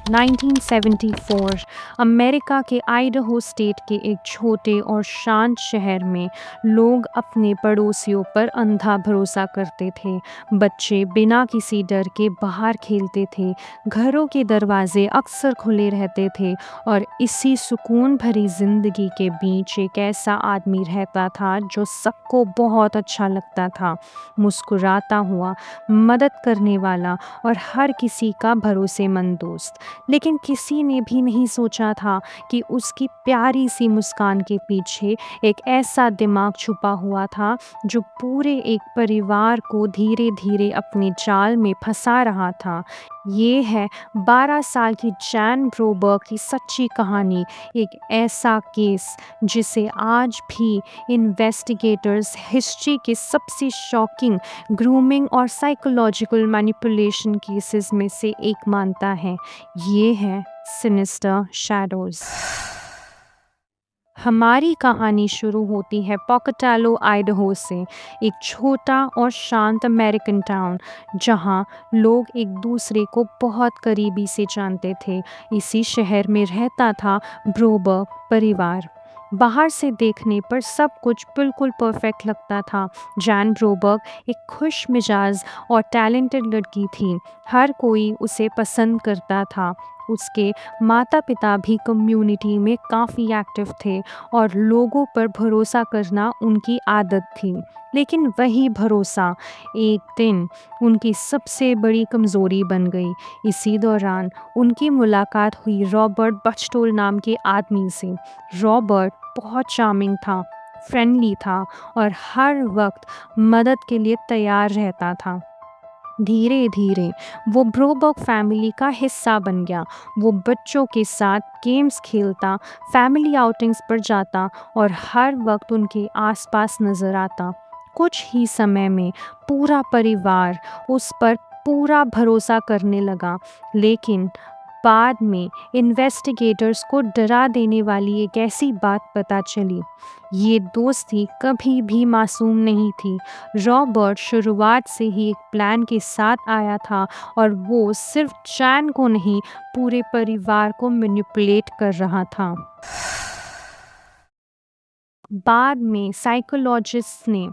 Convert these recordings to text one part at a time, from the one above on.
1974 America के Idaho state के एक छोटे और शांत शहर में लोग अपने पड़ोसियों पर अंधा भरोसा करते थे। बच्चे बिना किसी डर के बाहर खेलते थे, घरों के दरवाजे अक्सर खुले रहते थे और इसी सुकून भरी जिंदगी के बीच एक ऐसा आदमी रहता था जो सबको बहुत अच्छा लगता था, मुस्कुराता हुआ, मदद करने वाला और हर किसी का भरोसेमंद दोस्त। लेकिन किसी ने भी नहीं सोचा था कि उसकी प्यारी सी मुस्कान के पीछे एक ऐसा दिमाग छुपा हुआ था जो पूरे एक परिवार को धीरे धीरे अपने जाल में फंसा रहा था। ये है 12 साल की जैन ब्रोबर्ग की सच्ची कहानी, एक ऐसा केस जिसे आज भी इन्वेस्टिगेटर्स हिस्ट्री के सबसे शॉकिंग ग्रूमिंग और साइकोलॉजिकल मैनिपुलेशन केसेस में से एक मानता है। ये है सिनिस्टर शैडोज। हमारी कहानी शुरू होती है पोकेटालो आइडाहो से, एक छोटा और शांत अमेरिकन टाउन जहां लोग एक दूसरे को बहुत करीबी से जानते थे। इसी शहर में रहता था ब्रोबर्ग परिवार। बाहर से देखने पर सब कुछ बिल्कुल परफेक्ट लगता था। जैन ब्रोबर्ग एक खुश मिजाज और टैलेंटेड लड़की थी। हर कोई उसे पसंद करता था। उसके माता पिता भी कम्युनिटी में काफ़ी एक्टिव थे और लोगों पर भरोसा करना उनकी आदत थी। लेकिन वही भरोसा एक दिन उनकी सबसे बड़ी कमज़ोरी बन गई। इसी दौरान उनकी मुलाकात हुई रॉबर्ट बचटोल नाम के आदमी से। रॉबर्ट बहुत चार्मिंग था, फ्रेंडली था और हर वक्त मदद के लिए तैयार रहता था। धीरे धीरे वो ब्रोबर्ग फैमिली का हिस्सा बन गया। वो बच्चों के साथ गेम्स खेलता, फैमिली आउटिंग्स पर जाता और हर वक्त उनके आसपास नज़र आता। कुछ ही समय में पूरा परिवार उस पर पूरा भरोसा करने लगा। लेकिन बाद में इन्वेस्टिगेटर्स को डरा देने वाली एक ऐसी बात पता चली। ये दोस्ती कभी भी मासूम नहीं थी। रॉबर्ट शुरुआत से ही एक प्लान के साथ आया था और वो सिर्फ जैन को नहीं, पूरे परिवार को मैनिपुलेट कर रहा था। बाद में साइकोलॉजिस्ट ने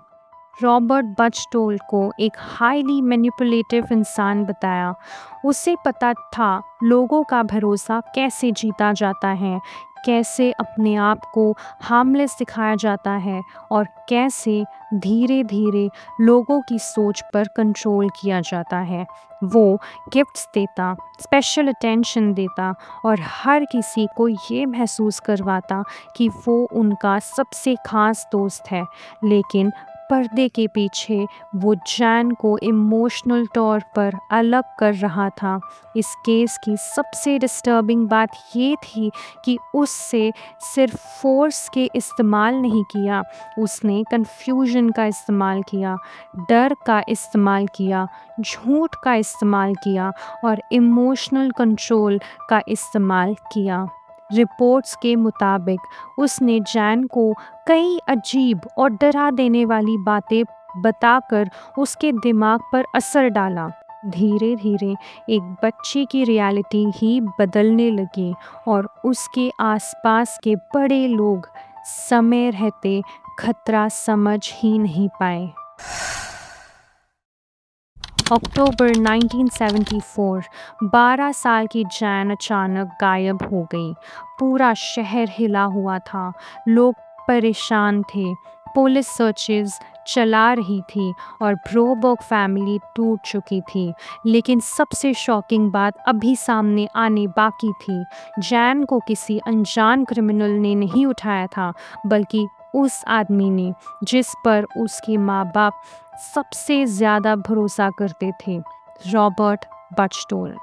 रॉबर्ट बचटोल को एक हाईली मैनिपुलेटिव इंसान बताया। उसे पता था लोगों का भरोसा कैसे जीता जाता है, कैसे अपने आप को हार्मलेस दिखाया जाता है और कैसे धीरे धीरे लोगों की सोच पर कंट्रोल किया जाता है। वो गिफ्ट्स देता, स्पेशल अटेंशन देता और हर किसी को ये महसूस करवाता कि वो उनका सबसे खास दोस्त है। लेकिन पर्दे के पीछे वो जैन को इमोशनल तौर पर अलग कर रहा था। इस केस की सबसे डिस्टर्बिंग बात ये थी कि उससे सिर्फ फोर्स के इस्तेमाल नहीं किया, उसने कन्फ्यूजन का इस्तेमाल किया, डर का इस्तेमाल किया, झूठ का इस्तेमाल किया और इमोशनल कंट्रोल का इस्तेमाल किया। रिपोर्ट्स के मुताबिक उसने जैन को कई अजीब और डरा देने वाली बातें बताकर उसके दिमाग पर असर डाला। धीरे धीरे एक बच्चे की रियलिटी ही बदलने लगी और उसके आसपास के बड़े लोग समय रहते खतरा समझ ही नहीं पाए। अक्टूबर 1974 12 साल की जैन अचानक गायब हो गई। पूरा शहर हिला हुआ था, लोग परेशान थे, पुलिस सर्चेस चला रही थी और ब्रोबर्ग फैमिली टूट चुकी थी। लेकिन सबसे शॉकिंग बात अभी सामने आने बाकी थी। जैन को किसी अनजान क्रिमिनल ने नहीं उठाया था, बल्कि उस आदमी ने जिस पर उसके माँ बाप सबसे ज़्यादा भरोसा करते थे, रॉबर्ट बचटोल।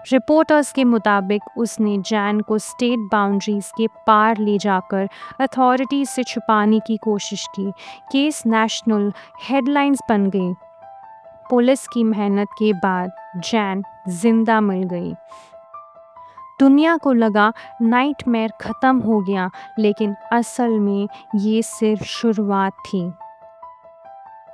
रिपोर्टर्स के मुताबिक उसने जैन को स्टेट बाउंड्रीज के पार ले जाकर अथॉरिटीज से छुपाने की कोशिश की। केस नेशनल हेडलाइंस बन गई। पुलिस की मेहनत के बाद जैन जिंदा मिल गई। दुनिया को लगा नाइटमेयर ख़त्म हो गया, लेकिन असल में ये सिर्फ शुरुआत थी।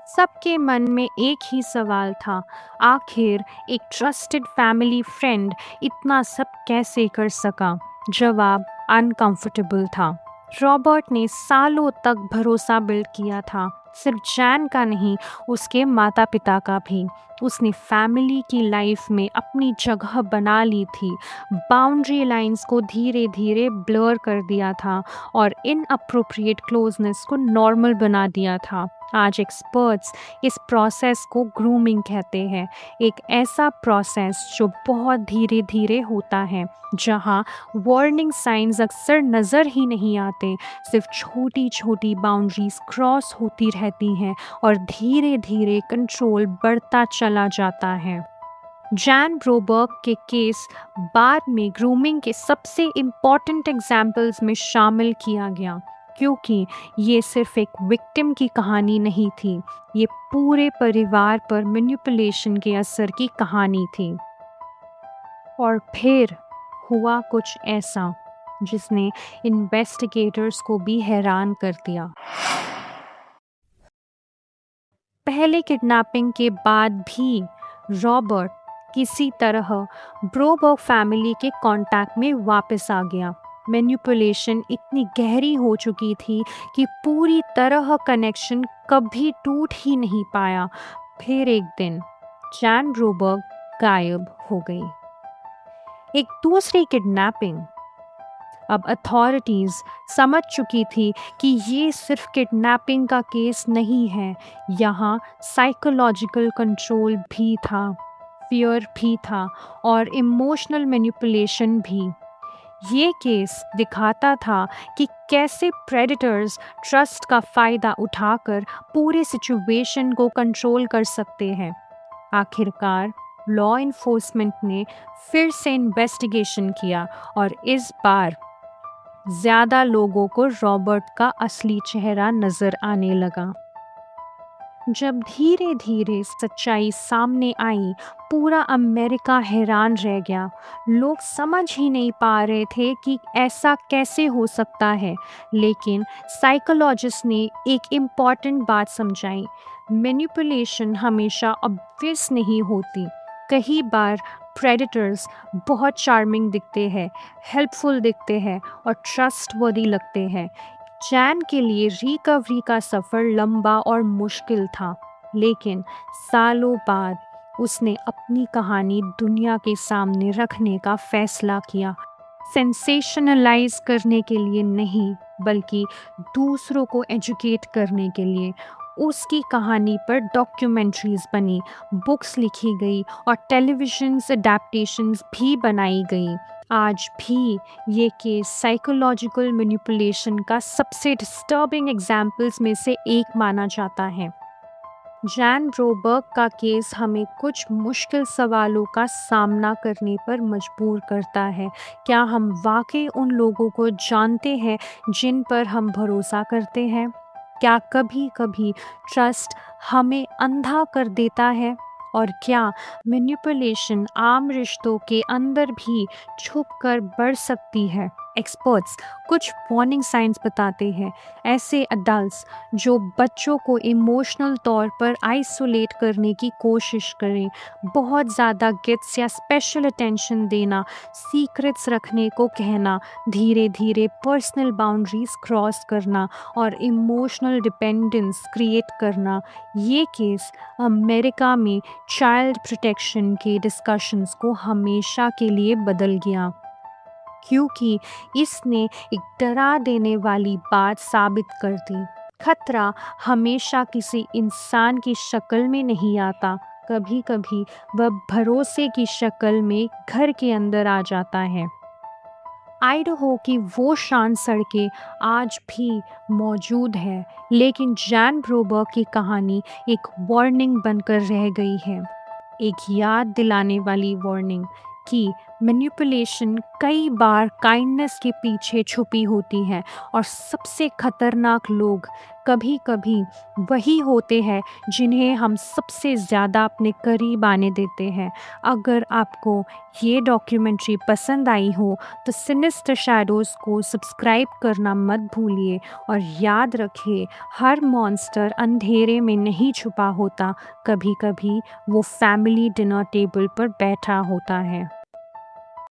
सबके मन में एक ही सवाल था, आखिर एक ट्रस्टेड फैमिली फ्रेंड इतना सब कैसे कर सका? जवाब अनकंफर्टेबल था। रॉबर्ट ने सालों तक भरोसा बिल्ड किया था, सिर्फ जैन का नहीं, उसके माता पिता का भी। उसने फैमिली की लाइफ में अपनी जगह बना ली थी, बाउंड्री लाइंस को धीरे धीरे ब्लर कर दिया था और इनअप्रोप्रिएट क्लोजनेस को नॉर्मल बना दिया था। आज एक्सपर्ट्स इस प्रोसेस को ग्रूमिंग कहते हैं, एक ऐसा प्रोसेस जो बहुत धीरे धीरे होता है, जहां वार्निंग साइंस अक्सर नज़र ही नहीं आते, सिर्फ छोटी छोटी बाउंड्रीज क्रॉस होती रहती हैं और धीरे धीरे कंट्रोल बढ़ता चला जाता है। जैन ब्रोबर्ग के केस बाद में ग्रूमिंग के सबसे इम्पॉर्टेंट एग्जाम्पल्स में शामिल किया गया, क्योंकि ये सिर्फ एक विक्टिम की कहानी नहीं थी, ये पूरे परिवार पर मैनिपुलेशन के असर की कहानी थी। और फिर हुआ कुछ ऐसा जिसने इन्वेस्टिगेटर्स को भी हैरान कर दिया। पहले किडनैपिंग के बाद भी रॉबर्ट किसी तरह ब्रोबर्ग फैमिली के कांटेक्ट में वापस आ गया। मैनिपुलेशन इतनी गहरी हो चुकी थी कि पूरी तरह कनेक्शन कभी टूट ही नहीं पाया। फिर एक दिन जैन ब्रोबर्ग गायब हो गई। एक दूसरी किडनैपिंग। अब अथॉरिटीज़ समझ चुकी थी कि ये सिर्फ किडनैपिंग का केस नहीं है, यहाँ साइकोलॉजिकल कंट्रोल भी था, फियर भी था और इमोशनल मैनिपुलेशन भी। ये केस दिखाता था कि कैसे प्रेडेटर्स ट्रस्ट का फ़ायदा उठाकर पूरे सिचुएशन को कंट्रोल कर सकते हैं। आखिरकार लॉ इन्फोर्समेंट ने फिर से इन्वेस्टिगेशन किया और इस बार ज़्यादा लोगों को रॉबर्ट का असली चेहरा नज़र आने लगा। जब धीरे धीरे सच्चाई सामने आई, पूरा अमेरिका हैरान रह गया। लोग समझ ही नहीं पा रहे थे कि ऐसा कैसे हो सकता है, लेकिन साइकोलॉजिस्ट ने एक इम्पॉर्टेंट बात समझाई। मैनिपुलेशन हमेशा ऑब्वियस नहीं होती। कई बार प्रेडेटर्स बहुत चार्मिंग दिखते हैं, हेल्पफुल दिखते हैं और ट्रस्टवर्दी लगते हैं। चैन के लिए रिकवरी का सफ़र लंबा और मुश्किल था, लेकिन सालों बाद उसने अपनी कहानी दुनिया के सामने रखने का फैसला किया। सेंसेशनलाइज करने के लिए नहीं, बल्कि दूसरों को एजुकेट करने के लिए। उसकी कहानी पर डॉक्यूमेंट्रीज बनी, बुक्स लिखी गई और टेलीविजन अडेप्टेशंस भी बनाई गई। आज भी ये केस साइकोलॉजिकल मैनिपुलेशन का सबसे डिस्टर्बिंग एग्जाम्पल्स में से एक माना जाता है। जैन ब्रोबर्ग का केस हमें कुछ मुश्किल सवालों का सामना करने पर मजबूर करता है। क्या हम वाकई उन लोगों को जानते हैं जिन पर हम भरोसा करते हैं? क्या कभी कभी ट्रस्ट हमें अंधा कर देता है? और क्या मैनिपुलेशन आम रिश्तों के अंदर भी छुप कर बढ़ सकती है? एक्सपर्ट्स कुछ वार्निंग साइंस बताते हैं। ऐसे अडल्ट्स जो बच्चों को इमोशनल तौर पर आइसोलेट करने की कोशिश करें, बहुत ज़्यादा गिफ्ट्स या स्पेशल अटेंशन देना, सीक्रेट्स रखने को कहना, धीरे धीरे पर्सनल बाउंड्रीज क्रॉस करना और इमोशनल डिपेंडेंस क्रिएट करना। ये केस अमेरिका में चाइल्ड प्रोटेक्शन के डिस्कशंस को हमेशा के लिए बदल गया, क्योंकि इसने एक डरा देने वाली बात साबित कर दी। खतरा हमेशा किसी इंसान की शक्ल में नहीं आता, कभी कभी वह भरोसे की शक्ल में घर के अंदर आ जाता है। आइडाहो की वो शांत सड़कें आज भी मौजूद है, लेकिन जैन ब्रोबर्ग की कहानी एक वार्निंग बनकर रह गई है, एक याद दिलाने वाली वार्निंग कि मैनिपुलेशन कई बार काइंडनेस के पीछे छुपी होती है और सबसे खतरनाक लोग कभी-कभी वही होते हैं जिन्हें हम सबसे ज़्यादा अपने करीब आने देते हैं। अगर आपको ये डॉक्यूमेंट्री पसंद आई हो तो सिनिस्टर शैडोज़ को सब्सक्राइब करना मत भूलिए और याद रखिए हर मॉन्स्टर अंधेरे में नहीं छुपा होता, कभी-कभी वो फैमिली डिनर टेबल पर बैठा होता है।